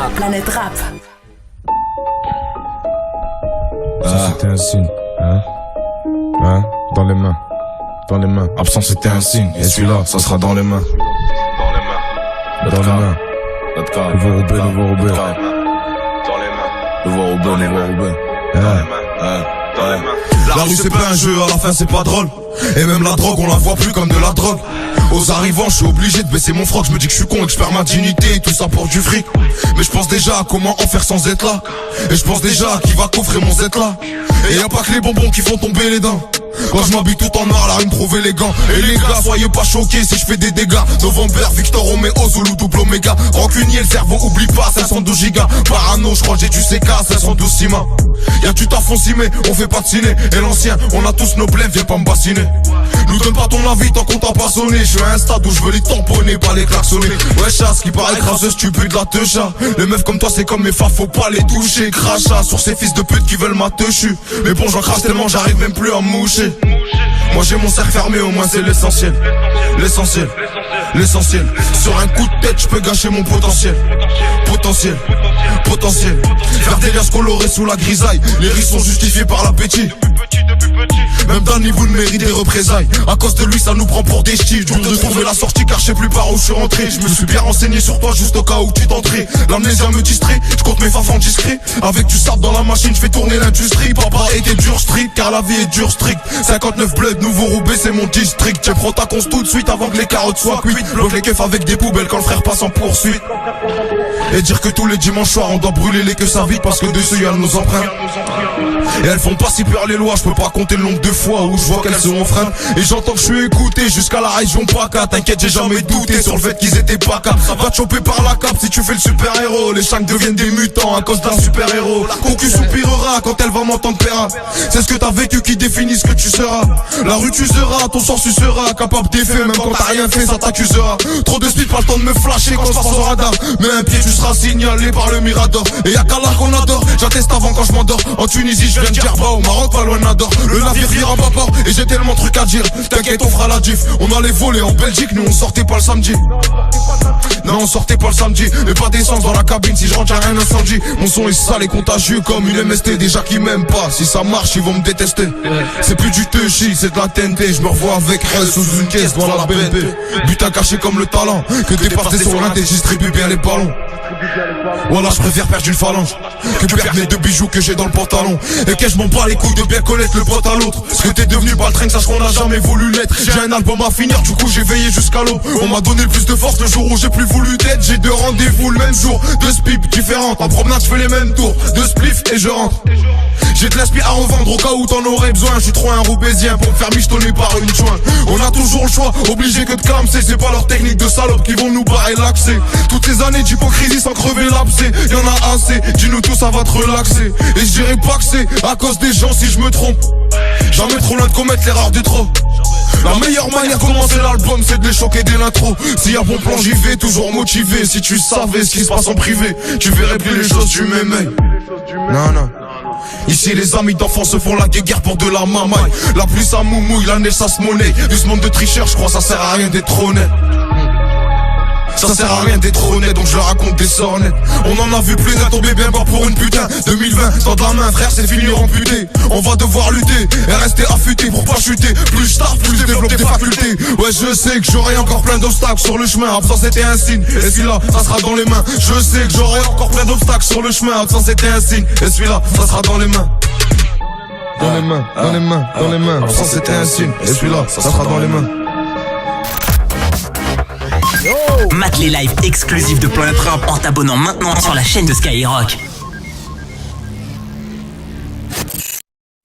Planète Rap. Ça c'était un signe, dans les mains, dans les mains. Absent c'était un signe, et celui-là, ça sera dans les mains. Dans les mains. Nouveau Roubaix. Dans les mains. Nouveau Roubaix. La rue c'est pas un jeu, à la fin c'est pas drôle. Et même la drogue on la voit plus comme de la drogue. Aux arrivants je suis obligé de baisser mon froc. Je me dis que je suis con et que je perds ma dignité. Tout ça pour du fric. Mais je pense déjà à comment en faire sans être là. Et je pense déjà à qui va coffrer mon Z là. Et y'a pas que les bonbons qui font tomber les dents. Quand je m'habille tout en noir, la rime trouve élégant. Et les gars, soyez pas choqués si je fais des dégâts. November, Victor Romeo, Zulu, double Omega. Rancunier, le cerveau, oublie pas, 512 gigas. Parano, je crois que j'ai du CK, 512 Sima. Y'a du taf, on s'y met, on fait pas de ciné. Et l'ancien, on a tous nos blèmes, viens pas me bassiner. Nous donne pas ton avis tant qu'on t'a pas sonné. Je suis à un stade où je veux les tamponner, pas les klaxonner. Ouais, chasse qui paraît craseuse, tu peux de la techa. Les meufs comme toi, c'est comme mes fas, faut pas les toucher. Crachat sur ces fils de pute qui veulent ma techu. Mais bon, j'en crache tellement, j'arrive même plus à me moucher. Moi j'ai mon cercle fermé, au moins c'est l'essentiel. L'essentiel. Sur un coup de tête, je peux gâcher mon potentiel. Faire des liasses colorées sous la grisaille. Les risques sont justifiés par l'appétit. Même d'un niveau de mérite des représailles. À cause de lui ça nous prend pour des ch'tis. Dur de trouver la sortie car je sais plus par où je suis rentré. Je me suis bien renseigné sur toi juste au cas où tu t'entrais. L'amnésia me distrait, je compte mes fafans discrets. Avec du sable dans la machine je fais tourner l'industrie. Papa était dur strict car la vie est dure strict. 59 bled, nouveau Roubaix c'est mon district. J'ai prends ta cons tout de suite avant que les carottes soient cuites. Bloque les keufs avec des poubelles quand le frère passe en poursuite. Et dire que tous les dimanches soirs on doit brûler les queues ça vite. Parce que dessus y'a nos empreintes. Et elles font pas si peur les lois. Je peux pas compter le nombre de fois où je vois qu'elles seront freines. Et j'entends que je suis écouté jusqu'à la région PACA. T'inquiète j'ai jamais douté sur le fait qu'ils étaient pas cap. Ça va te choper par la cape si tu fais le super héros. Les changs deviennent des mutants à cause d'un super héros. La concu soupirera quand elle va m'entendre paiera. C'est ce que t'as vécu qui définit ce que tu seras. La rue tu seras, ton sens tu seras. Capable d'effet même quand t'as rien fait ça t'accusera. Trop de speed pas le temps de me flasher quand je passe au radar. Mais un pied tu seras signalé par le Mirador. Et y'a qu'Allah qu'on adore. J'atteste avant quand je m'endors. En Tunisie je viens de Djerba, au Maroc pas loin d'Ador. Le navire vire à bâbord et j'ai tellement de trucs à dire. T'inquiète on fera la diff. On allait voler en Belgique, nous on sortait pas le samedi. Non on sortait pas le samedi. Mais pas d'essence dans la cabine si je rentre y'a un incendie. Mon son est sale et contagieux comme une MST. Déjà qui m'aiment pas, si ça marche ils vont me détester. C'est plus du touchy, c'est de la TNT. Je me revois avec elle sous une caisse dans la BNP. Butin caché comme le talent. Que départé sur l'un et distribue bien les ballons. Voilà je préfère perdre une phalange que perdre mes deux bijoux que j'ai dans le pantalon. Et que je m'en bats les couilles de bien connaître le pote à l'autre. Ce que t'es devenu pas le train, sache qu'on n'a jamais voulu l'être. J'ai un album à finir, du coup j'ai veillé jusqu'à l'eau. On m'a donné le plus de force le jour où j'ai plus voulu d'être. J'ai deux rendez-vous le même jour, deux spips différentes. En promenade je fais les mêmes tours, deux spliffs et je rentre. J'ai de l'inspi à revendre au cas où t'en aurais besoin. Je suis trop un roubaisien pour me faire michetonner par une jointe. On a toujours le choix, obligé que de clamser. C'est pas leur technique de salope qui vont nous barrer l'accès. Toutes ces années d'hypocrisie sans crever l'abcès. Y'en a assez, dis-nous tout ça va te relaxer. Et je dirais pas que c'est à cause des gens si je me trompe. Jamais trop loin de commettre l'erreur du trop. La meilleure manière de commencer l'album c'est de les choquer dès l'intro. S'il y a bon plan j'y vais, toujours motivé. Si tu savais ce qui se passe en privé, tu verrais plus les choses du même œil. Non. Ici les amis d'enfants se font la guéguerre pour de la mamaille. La pluie ça moumouille, la neige ça se monnaie. Du ce monde de tricheurs je crois ça sert à rien d'être honnête. Ça sert à rien d'être honnête donc je leur raconte des sornettes. On en a vu plus d'un tomber bien bas pour une putain. 2020, tends de la main frère c'est fini amputé. On va devoir lutter et rester affûté pour pas chuter. Plus je taffe, plus je développe des facultés. Ouais je sais que j'aurai encore plein d'obstacles sur le chemin. Absent c'était un signe et celui-là ça sera dans les mains. Je sais que j'aurai encore plein d'obstacles sur le chemin. Absent c'était un signe et celui-là ça sera dans les mains. Dans les mains. Absent c'était un signe et celui-là ça sera dans les mains. Mate les lives exclusifs de Planète Rap en t'abonnant maintenant sur la chaîne de Skyrock.